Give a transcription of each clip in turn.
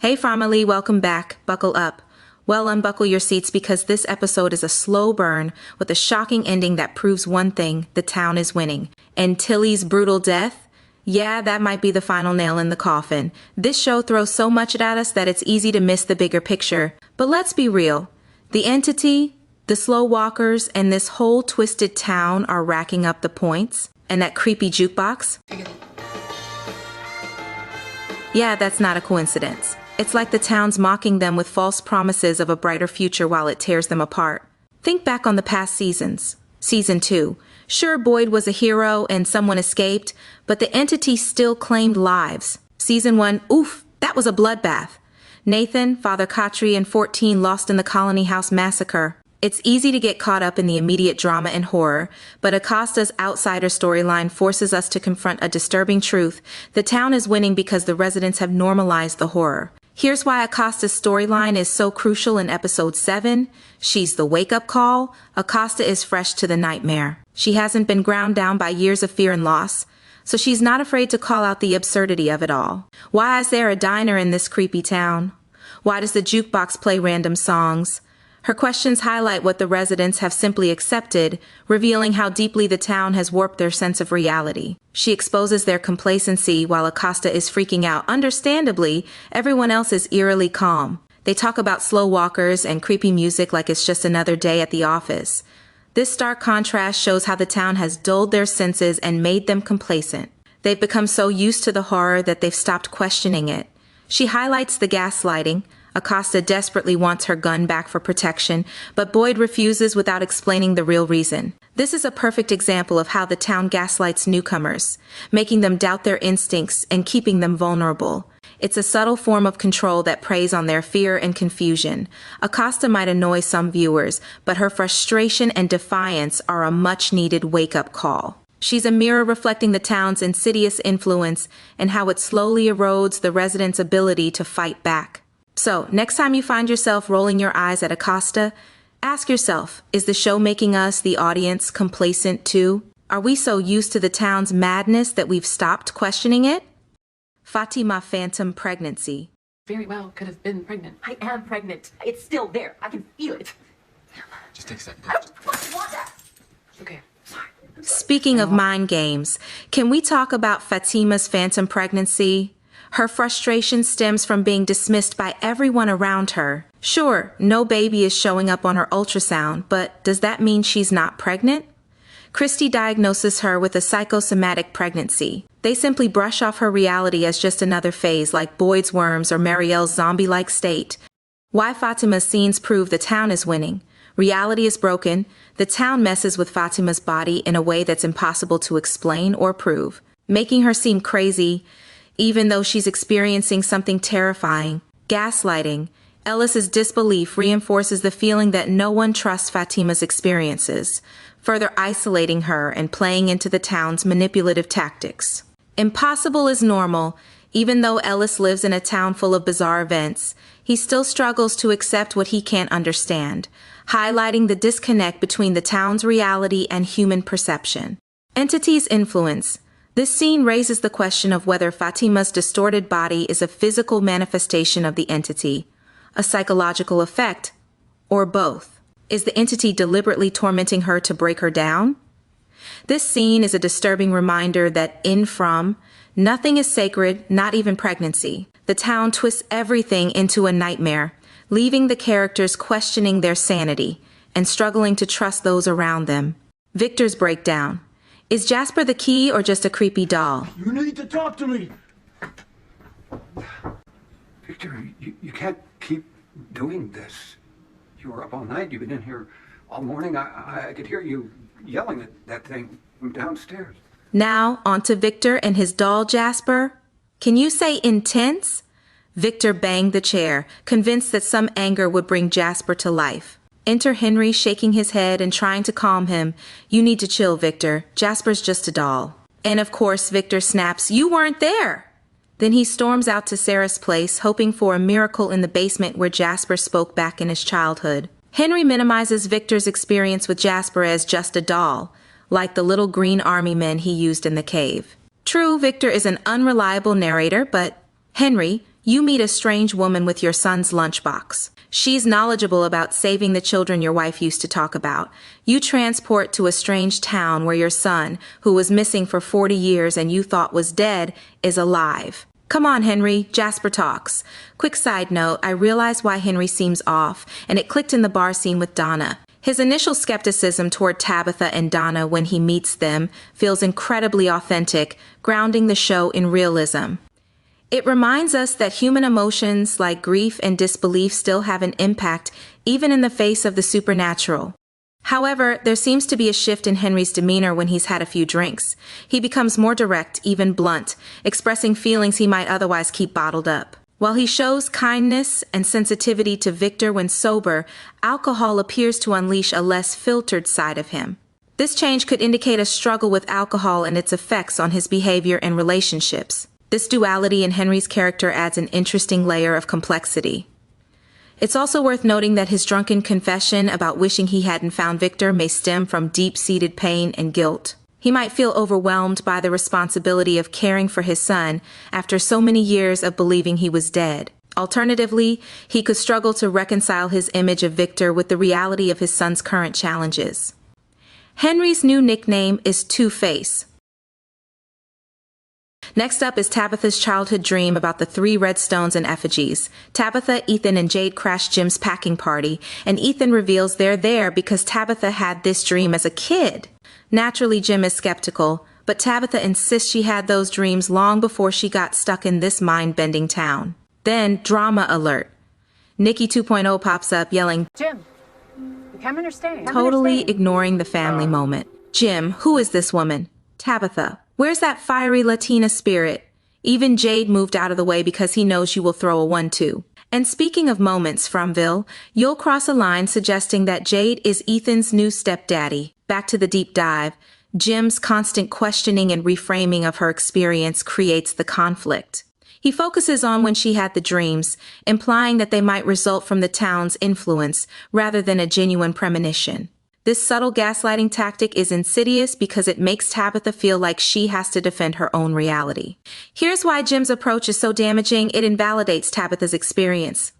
Hey family, welcome back. Buckle up. Well, unbuckle your seats because this episode is a slow burn with a shocking ending that proves one thing: the town is winning. And Tilly's brutal death? Yeah, that might be the final nail in the coffin. This show throws so much at us that it's easy to miss the bigger picture. But let's be real. The entity, the slow walkers, and this whole twisted town are racking up the points. And that creepy jukebox? Yeah, that's not a coincidence. It's like the town's mocking them with false promises of a brighter future while it tears them apart. Think back on the past seasons. Season 2. Sure, Boyd was a hero and someone escaped, but the entity still claimed lives. Season 1, oof, that was a bloodbath. Nathan, Father Khatri, and 14 lost in the Colony House massacre. It's easy to get caught up in the immediate drama and horror, but Acosta's outsider storyline forces us to confront a disturbing truth. The town is winning because the residents have normalized the horror. Here's why Acosta's storyline is so crucial in episode 7. She's the wake-up call. Acosta is fresh to the nightmare. She hasn't been ground down by years of fear and loss, so she's not afraid to call out the absurdity of it all. Why is there a diner in this creepy town? Why does the jukebox play random songs? Her questions highlight what the residents have simply accepted, revealing how deeply the town has warped their sense of reality. She exposes their complacency while Acosta is freaking out. Understandably, everyone else is eerily calm. They talk about slow walkers and creepy music like it's just another day at the office. This stark contrast shows how the town has dulled their senses and made them complacent. They've become so used to the horror that they've stopped questioning it. She highlights the gaslighting. Acosta desperately wants her gun back for protection, but Boyd refuses without explaining the real reason. This is a perfect example of how the town gaslights newcomers, making them doubt their instincts and keeping them vulnerable. It's a subtle form of control that preys on their fear and confusion. Acosta might annoy some viewers, but her frustration and defiance are a much-needed wake-up call. She's a mirror reflecting the town's insidious influence and how it slowly erodes the residents' ability to fight back. So, next time you find yourself rolling your eyes at Acosta, ask yourself, is the show making us, the audience, complacent too? Are we so used to the town's madness that we've stopped questioning it? Fatima phantom pregnancy. Very well could have been pregnant. I am pregnant. It's still there. I can feel it. Just take a second. I don't fucking want that. Okay. Sorry. Speaking of mind games, can we talk about Fatima's phantom pregnancy? Her frustration stems from being dismissed by everyone around her. Sure, no baby is showing up on her ultrasound, but does that mean she's not pregnant? Christy diagnoses her with a psychosomatic pregnancy. They simply brush off her reality as just another phase like Boyd's worms or Marielle's zombie-like state. Why Fatima's scenes prove the town is winning. Reality is broken. The town messes with Fatima's body in a way that's impossible to explain or prove, making her seem crazy, even though she's experiencing something terrifying. Gaslighting. Ellis's disbelief reinforces the feeling that no one trusts Fatima's experiences, further isolating her and playing into the town's manipulative tactics. Impossible is normal. Even though Ellis lives in a town full of bizarre events, he still struggles to accept what he can't understand, highlighting the disconnect between the town's reality and human perception. Entity's influence. This scene raises the question of whether Fatima's distorted body is a physical manifestation of the entity, a psychological effect, or both. Is the entity deliberately tormenting her to break her down? This scene is a disturbing reminder that nothing is sacred, not even pregnancy. The town twists everything into a nightmare, leaving the characters questioning their sanity and struggling to trust those around them. Victor's breakdown. Is Jasper the key or just a creepy doll? You need to talk to me! Victor, you can't keep doing this. You were up all night, you've been in here all morning. I could hear you yelling at that thing from downstairs. Now, on to Victor and his doll Jasper. Can you say intense? Victor banged the chair, convinced that some anger would bring Jasper to life. Enter Henry, shaking his head and trying to calm him. You need to chill, Victor. Jasper's just a doll. And of course, Victor snaps, you weren't there. Then he storms out to Sarah's place, hoping for a miracle in the basement where Jasper spoke back in his childhood. Henry minimizes Victor's experience with Jasper as just a doll, like the little green army men he used in the cave. True, Victor is an unreliable narrator, but Henry, You meet a strange woman with your son's lunchbox. She's knowledgeable about saving the children your wife used to talk about. You transport to a strange town where your son, who was missing for 40 years and you thought was dead, is alive. Come on, Henry, Jasper talks. Quick side note, I realize why Henry seems off, and it clicked in the bar scene with Donna. His initial skepticism toward Tabitha and Donna when he meets them feels incredibly authentic, grounding the show in realism. It reminds us that human emotions like grief and disbelief still have an impact even in the face of the supernatural. However, there seems to be a shift in Henry's demeanor when he's had a few drinks. He becomes more direct, even blunt, expressing feelings he might otherwise keep bottled up. While he shows kindness and sensitivity to Victor when sober, alcohol appears to unleash a less filtered side of him. This change could indicate a struggle with alcohol and its effects on his behavior and relationships. This duality in Henry's character adds an interesting layer of complexity. It's also worth noting that his drunken confession about wishing he hadn't found Victor may stem from deep-seated pain and guilt. He might feel overwhelmed by the responsibility of caring for his son after so many years of believing he was dead. Alternatively, he could struggle to reconcile his image of Victor with the reality of his son's current challenges. Henry's new nickname is Two-Face. Next up is Tabitha's childhood dream about the 3 red stones and effigies. Tabitha, Ethan, and Jade crash Jim's packing party, and Ethan reveals they're there because Tabitha had this dream as a kid. Naturally, Jim is skeptical, but Tabitha insists she had those dreams long before she got stuck in this mind-bending town. Then, drama alert. Nikki 2.0 pops up yelling, Jim, you come or stay. totally ignoring the family moment. Jim, who is this woman? Tabitha. Where's that fiery Latina spirit? Even Jade moved out of the way because he knows you will throw a 1-2. And speaking of moments, Fromville, you'll cross a line suggesting that Jade is Ethan's new stepdaddy. Back to the deep dive. Jim's constant questioning and reframing of her experience creates the conflict. He focuses on when she had the dreams, implying that they might result from the town's influence rather than a genuine premonition. This subtle gaslighting tactic is insidious because it makes Tabitha feel like she has to defend her own reality. Here's why Jim's approach is so damaging: it invalidates Tabitha's experience.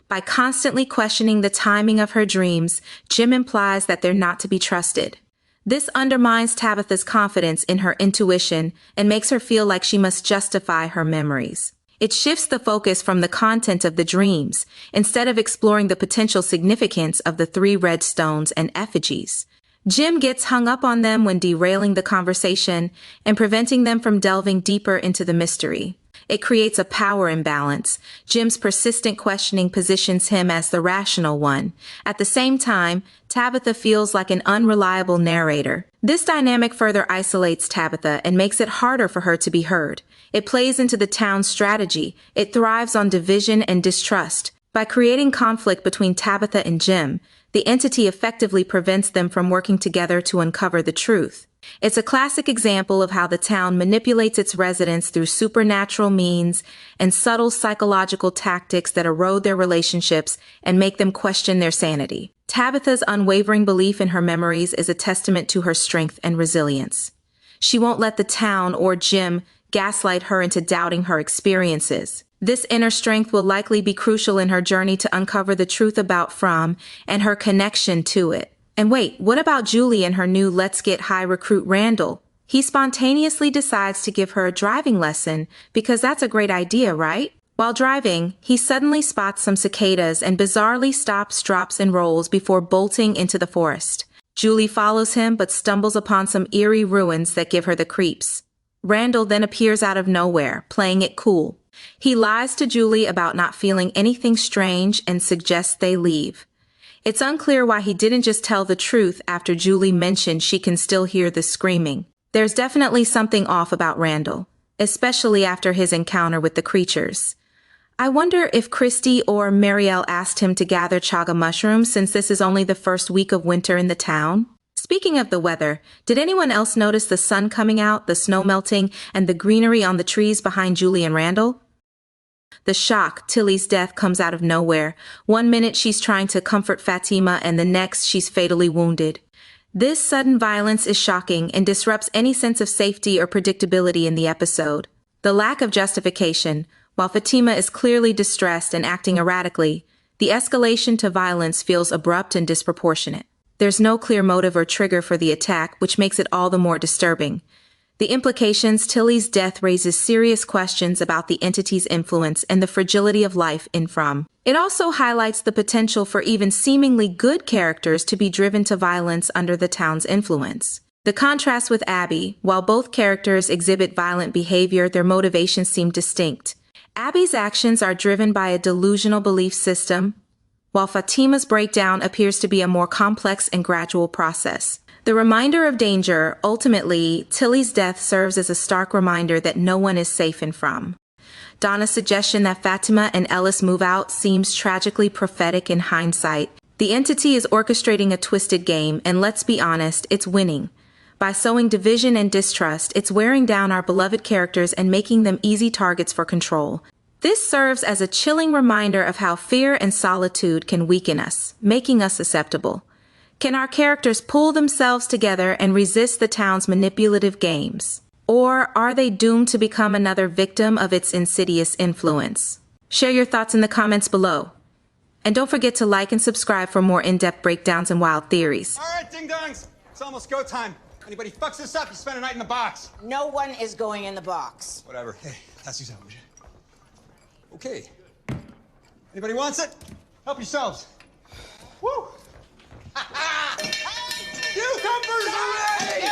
By constantly questioning the timing of her dreams, Jim implies that they're not to be trusted. This undermines Tabitha's confidence in her intuition and makes her feel like she must justify her memories. It shifts the focus from the content of the dreams, instead of exploring the potential significance of the 3 red stones and effigies. Jim gets hung up on them when derailing the conversation and preventing them from delving deeper into the mystery. It creates a power imbalance. Jim's persistent questioning positions him as the rational one. At the same time, Tabitha feels like an unreliable narrator. This dynamic further isolates Tabitha and makes it harder for her to be heard. It plays into the town's strategy. It thrives on division and distrust. By creating conflict between Tabitha and Jim, the entity effectively prevents them from working together to uncover the truth. It's a classic example of how the town manipulates its residents through supernatural means and subtle psychological tactics that erode their relationships and make them question their sanity. Tabitha's unwavering belief in her memories is a testament to her strength and resilience. She won't let the town or Jim gaslight her into doubting her experiences. This inner strength will likely be crucial in her journey to uncover the truth about From and her connection to it. And wait, what about Julie and her new Let's Get High recruit Randall? He spontaneously decides to give her a driving lesson because that's a great idea, right? While driving, he suddenly spots some cicadas and bizarrely stops, drops, and rolls before bolting into the forest. Julie follows him but stumbles upon some eerie ruins that give her the creeps. Randall then appears out of nowhere, playing it cool. He lies to Julie about not feeling anything strange and suggests they leave. It's unclear why he didn't just tell the truth after Julie mentioned she can still hear the screaming. There's definitely something off about Randall, especially after his encounter with the creatures. I wonder if Christy or Marielle asked him to gather chaga mushrooms since this is only the first week of winter in the town. Speaking of the weather, did anyone else notice the sun coming out, the snow melting, and the greenery on the trees behind Julie and Randall? The shock, Tilly's death, comes out of nowhere. One minute she's trying to comfort Fatima and the next she's fatally wounded. This sudden violence is shocking and disrupts any sense of safety or predictability in the episode. The lack of justification, While Fatima is clearly distressed and acting erratically, the escalation to violence feels abrupt and disproportionate. There's no clear motive or trigger for the attack, which makes it all the more disturbing. The implications Tilly's death raises serious questions about the entity's influence and the fragility of life in From. It also highlights the potential for even seemingly good characters to be driven to violence under the town's influence. The contrast with Abby, while both characters exhibit violent behavior, their motivations seem distinct. Abby's actions are driven by a delusional belief system, while Fatima's breakdown appears to be a more complex and gradual process. The reminder of danger, ultimately, Tilly's death serves as a stark reminder that no one is safe in From. Donna's suggestion that Fatima and Ellis move out seems tragically prophetic in hindsight. The entity is orchestrating a twisted game, and let's be honest, it's winning. By sowing division and distrust, it's wearing down our beloved characters and making them easy targets for control. This serves as a chilling reminder of how fear and solitude can weaken us, making us susceptible. Can our characters pull themselves together and resist the town's manipulative games? Or are they doomed to become another victim of its insidious influence? Share your thoughts in the comments below. And don't forget to like and subscribe for more in-depth breakdowns and wild theories. All right, ding-dongs. It's almost go time. Anybody fucks this up, you spend a night in the box. No one is going in the box. Whatever. Hey, pass these out, would you? Okay. Anybody wants it? Help yourselves. Woo! Cucumbers are ready!